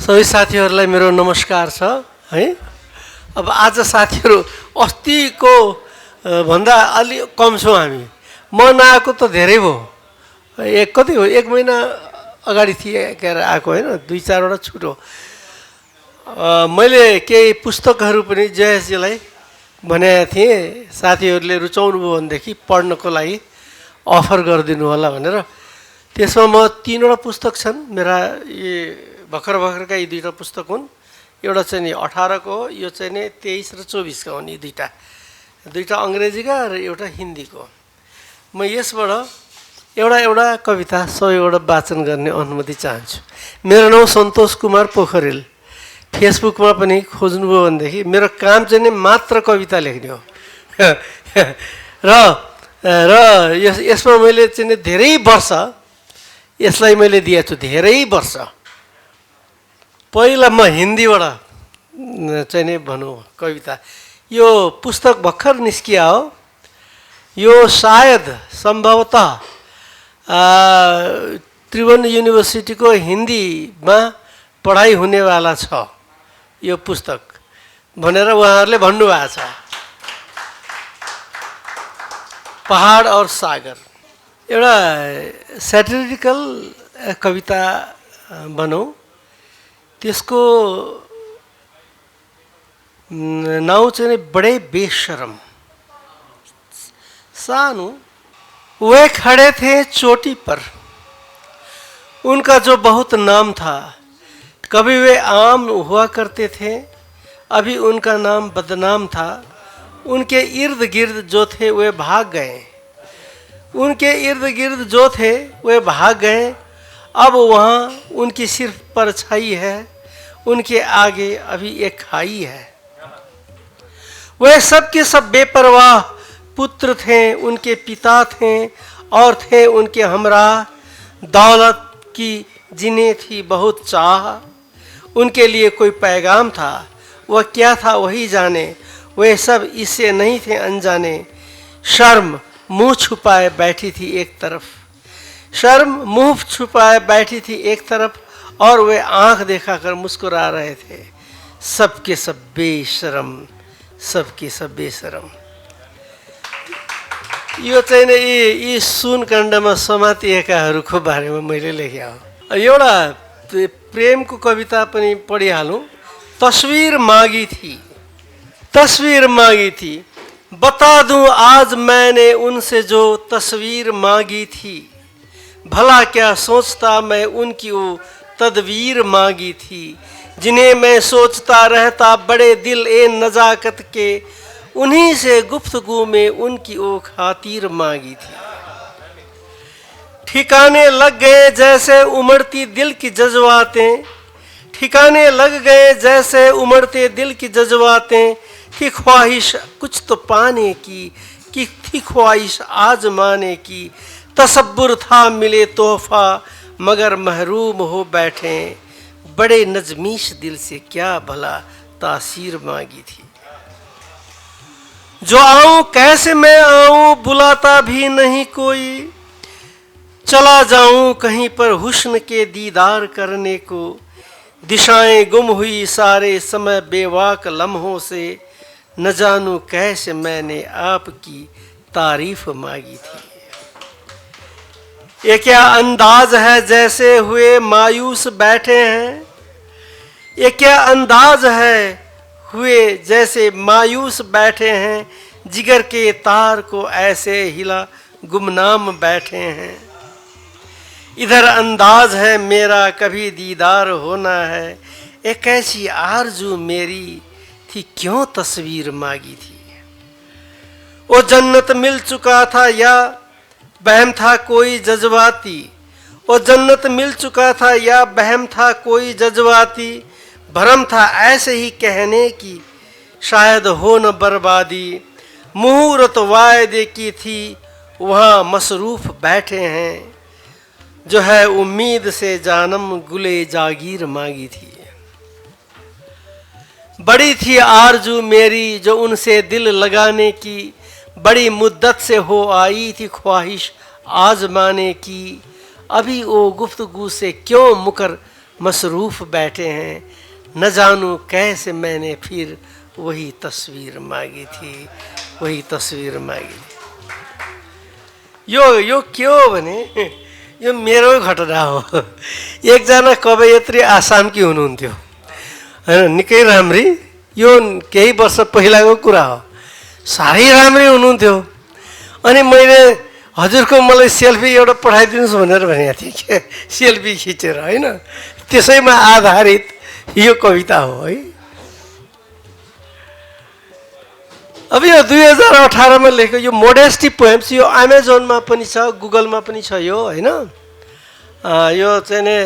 सबै साथीहरूलाई मेरो नमस्कार छ है। अब आज साथीहरू अस्तिको भन्दा अलि कम छौँ हामी। म नआएको त धेरै भयो, कति हो, 1 महिना अगाडि थिएँ के अरे आएको होइन, 2-4वटा छुट्यो। मैले केही पुस्तकहरू पनि जयेशजीलाई भनेको थिएँ, साथीहरूले रुचाउनु भयो भनेदेखि पढ्नको लागि अफर गरिदिनु होला भनेर। त्यसमा म 3वटा पुस्तक छन् मेरा, यी भर्खरका यी 2टा पुस्तक हुन्। एउटा चाहिँ नि 18 को हो, यो चाहिँ नि 23 र 24 का हुन्। यी 2टा अङ्ग्रेजीका र एउटा हिन्दीको। म यसबाट एउटा कविता सबैबाट वाचन गर्ने अनुमति चाहन्छु। मेरो नाम सन्तोष कुमार पोखरेल। फेसबुकमा पनि खोज्नुभयो भनेदेखि मेरो काम चाहिँ नि मात्र कविता लेख्ने हो। र यसमा मैले चाहिँ नि धेरै वर्ष यसलाई मैले दिएको छु, धेरै वर्ष। पहिला म हिन्दीबाट चाहिँ नि भनौँ कविता, यो पुस्तक भर्खर निस्किया हो। यो सायद सम्भवतः त्रिभुवन युनिभर्सिटीको हिन्दीमा पढाइ हुनेवाला छ यो पुस्तक भनेर उहाँहरूले भन्नुभएको छ। पहाड और सागर एउटा सैटिरिकल कविता भनौँ। त्यसको नाउँ चाहिँ बड़े बेशरम। सानू वे खड़े थे चोटी पर, उनका जो बहुत नाम था। कभी वे आम हुआ करते थे, अभी उनका नाम बदनाम था। उनके इर्द गिर्द जो थे वे भाग गए, उनके इर्द गिर्द जो थे वे भाग गए। अब वहाँ उनकी सिर्फ परछाई है, उनके आगे अभी एक खाई है। वे सब के सब बेपरवाह पुत्र थे, उनके पिता थे और थे उनके हमराह। दौलत की जिन्हें थी बहुत चाह, उनके लिए कोई पैगाम था, वह क्या था वही जाने। वे सब इससे नहीं थे अनजाने। शर्म मुंह छुपाए बैठी थी एक तरफ, शर्म मुंह छुपाए बैठी थी एक तरफ, और वे आंख दिखाकर मुस्कुरा रहे थे। सबके सब बेशरम, सबके सब बेशरम। यो चाहिँ नि यी सुनकाण्डमा समातिएकाहरूको बारेमा मैले लेखेँ हो। एउटा प्रेमको कविता पनि पढिहालौँ। तस्वीर मागी थी, तस्वीर मागी थी, बता दूं आज मैंने उनसे जो तस्वीर मांगी थी। भला क्या सोचता मैं उनकी वो तदवीर मांगी थी, जिन्हें मैं सोचता रहता बड़े दिल ए नजाकत के। उन्हीं से गुफ्तगू में उनकी वो खातिर मांगी थी। ठिकाने लग गए जैसे उमड़ती दिल की जज्बातें, ठिकाने लग गए जैसे उमड़ते दिल की जज्बातें। थी ख्वाहिश कुछ तो पाने की थी ख्वाहिश आजमाने की। तसब्बुर था मिले तोहफा मगर महरूम हो बैठे। बड़े नजमीश दिल से क्या भला तासीर मांगी थी। जो आऊं कैसे मैं आऊं बुलाता भी नहीं कोई, चला जाऊं कहीं पर हुस्न के दीदार करने को। दिशाएं गुम हुई सारे समय बेवाक लम्हों से, न जानूं कैसे मैंने आपकी तारीफ मांगी थी। ये क्या अंदाज है जैसे हुए मायूस बैठे हैं, ये क्या अंदाज है हुए जैसे मायूस बैठे हैं। जिगर के तार को ऐसे हिला गुमनाम बैठे हैं। इधर अंदाज है मेरा कभी दीदार होना है, एक ऐसी आरजू मेरी थी क्यों तस्वीर मांगी थी। वो जन्नत मिल चुका था या बहम था कोई जज्बाती, वो जन्नत मिल चुका था या बहम था कोई जज्बाती। भरम था ऐसे ही कहने की शायद हो न बर्बादी। मुहूर्त वायदे की थी वहाँ मसरूफ बैठे हैं, जो है उम्मीद से जानम गुले जागीर मांगी थी। बड़ी थी आरजू मेरी जो उनसे दिल लगाने की, बड़ी मुद्दत से हो आई थी ख्वाहिश आजमाने की। अभी वो गुफ्तगू से क्यों मुकर मसरूफ बैठे हैं, न जानूं कैसे मैंने फिर वही तस्वीर मांगी थी, वही तस्वीर मांगी थी। यो के हो भने यो मेरो घटना हो। एकजना कवयत्री आसामकी हुनुहुन्थ्यो हैन, निकै राम्री, यो केही वर्ष पहिलाको कुरा हो। साह्रै राम्री हुनुहुन्थ्यो। अनि मैले हजुरको मलाई सेल्फी एउटा पठाइदिनुहोस् भनेर भनेको थिएँ के, सेल्फी खिचेर होइन, त्यसैमा आधारित यो कविता हो है। अब यो 2018मा लेखेको यो मोडेस्टी पोएम्स, यो अमेजोनमा पनि छ, गुगलमा पनि छ यो होइन। यो चाहिँ नि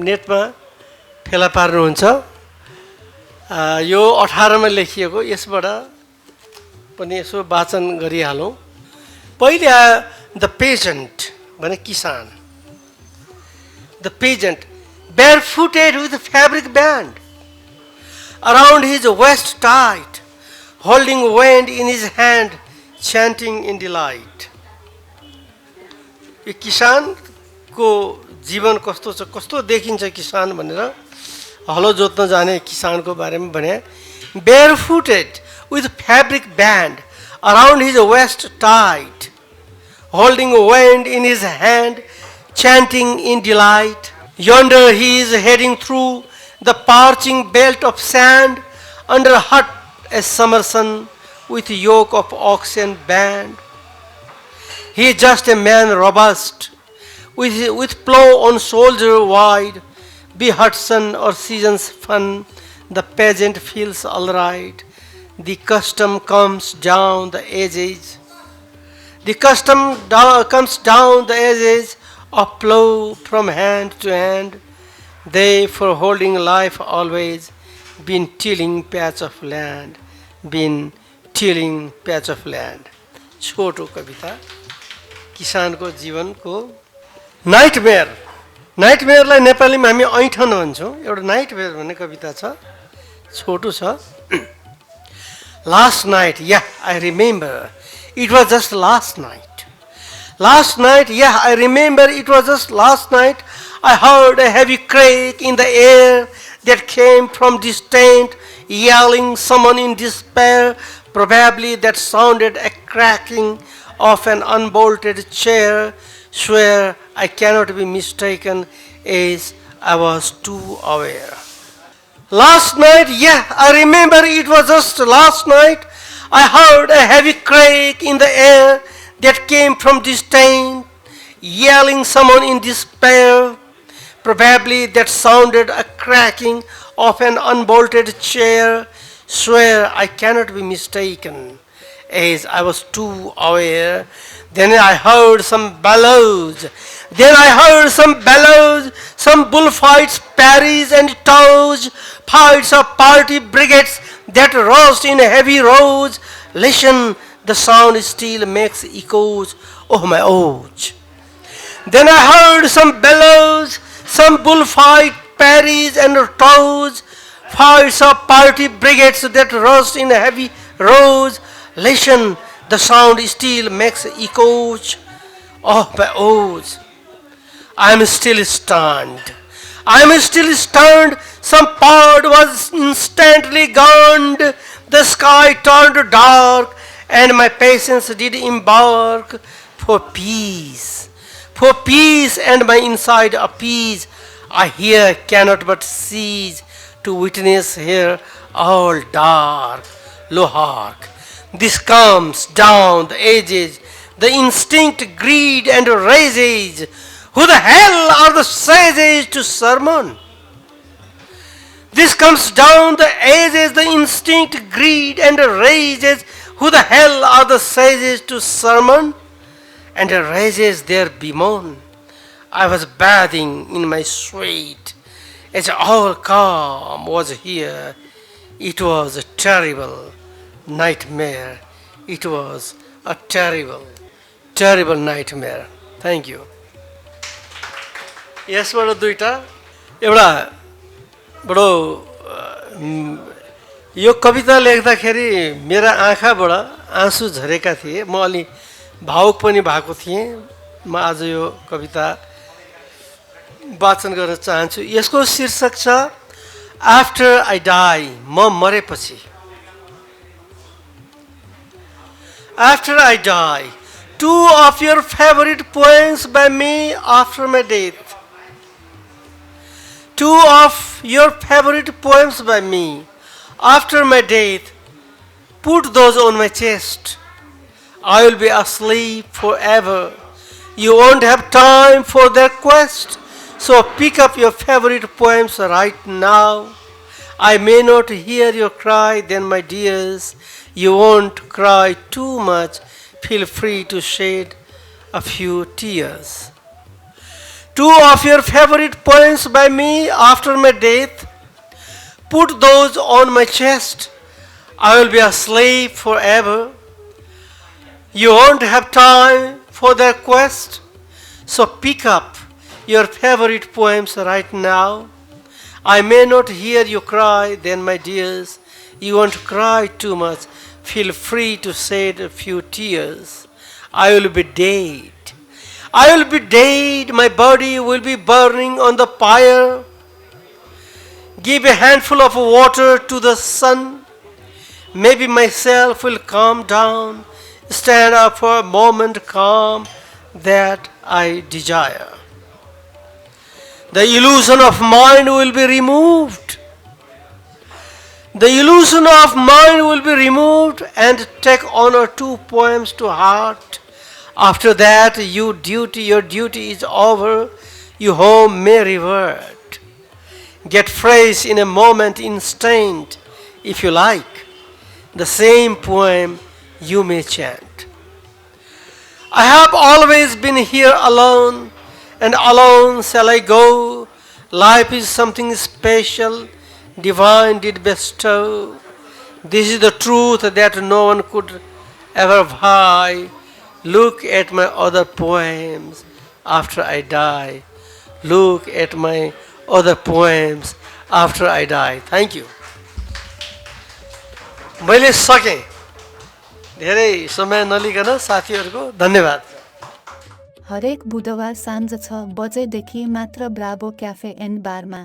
नेटमा फेला पार्नुहुन्छ। यो 18मा लेखिएको, यसबाट पनि यसो वाचन गरिहालौँ। पहिले आयो द पेजेन्ट भने किसान। The pageant barefooted with fabric band around his waist tight, holding wind in his hand, chanting in delight. यो किसानको जीवन कस्तो छ, कस्तो देखिन्छ किसान भनेर हलो जोत्न जाने किसानको बारेमा भने, barefooted with fabric band around his waist tight, holding wind in his hand, chanting in delight. Yonder he is heading through the parching belt of sand, under hot as summer sun, with yoke of oxen band. He is just a man robust, with plow on shoulder wide. Be Hudson or season's fun, the peasant feels all right. The custom comes down the edges. The custom comes down the edges of plow from hand to hand. They, for holding life always, been tilling patch of land, been tilling patch of land. छोटो कविता किसानको जीवनको nightmare. नाइटमेयरलाई नेपालीमा हामी ऐठन भन्छौँ। एउटा nightmare भन्ने कविता छ, छोटो छ। Last night, yeah, I remember, it was just last night. Last night, yeah, I remember, it was just last night. I heard a heavy crack in the air that came from distant, yelling someone in despair. Probably that sounded a cracking of an unbolted chair. Swear I cannot be mistaken, as I was too aware. Last night, yeah, I remember, it was just last night. I heard a heavy crack in the air that came from distant, yelling someone in despair. Probably that sounded a cracking of an unbolted chair. Swear I cannot be mistaken, as I was too aware. Then I heard some bellows. Then I heard some bellows, some bullfights, parries and tows, fights of party brigades that rushed in heavy rows. Listen, the sound still makes echoes. Oh my ouch. Then I heard some bellows, some bullfight, parries and tows, fights of party brigades that rushed in heavy rows. Listen, the sound still makes echoes. Oh my ouch. I am still stunned. I am still stunned. Some part was instantly gone. The sky turned dark, and my patience did embark for peace. For peace and my inside appease, I here cannot but cease to witness here all dark. Lo hark, this comes down the edges, the instinct, greed and rages. Who the hell are the sages to sermon? This comes down the edges, the instinct, greed and rages. Who the hell are the sages to sermon? And rages there bemoan. I was bathing in my sweat, as all calm was here. It was a terrible nightmare. It was a terrible, terrible nightmare. Thank you. यसबाट दुईटा, एउटा बडो यो कविता लेख्दाखेरि मेरा आँखाबाट आँसु झरेका थिए। म अलि भावुक पनि भएको थिएँ। म आज यो कविता वाचन गर्न चाहन्छु। यसको शीर्षक छ आफ्टर आई डाई, म मरेपछि। After I die, two of your favourite poems by me after my death. Two of your favorite poems by me after my death. Put those on my chest. I will be asleep forever. You won't have time for their quest. So pick up your favorite poems right now. I may not hear your cry then, my dears. You won't cry too much. Feel free to shed a few tears. Two of your favorite poems by me after my death. Put those on my chest. I will be asleep forever. You won't have time for their quest. So pick up your favorite poems right now. I may not hear you cry then, my dears. You won't cry too much. Feel free to shed a few tears. I will be dead. I will be dead, my body will be burning on the pyre. Give a handful of water to the sun. Maybe myself will calm down. Stand up for a moment calm that I desire. The illusion of mind will be removed. The illusion of mind will be removed and take one or two poems to heart. After that, your duty is over. You home may revert. Get fresh in a moment, instant, if you like. The same poem you may chant. I have always been here alone, and alone shall I go. Life is something special, divine did bestow. This is the truth that no one could ever buy. Look at my other poems after I die. Look at my other poems after I die. Thank you. मैले सकेँ। धेरै समय नलिकन साथीहरूको धन्यवाद। हरेक बुधबार साँझ 6 बजेदेखि मात्र ब्राभो क्याफे एन्ड बारमा।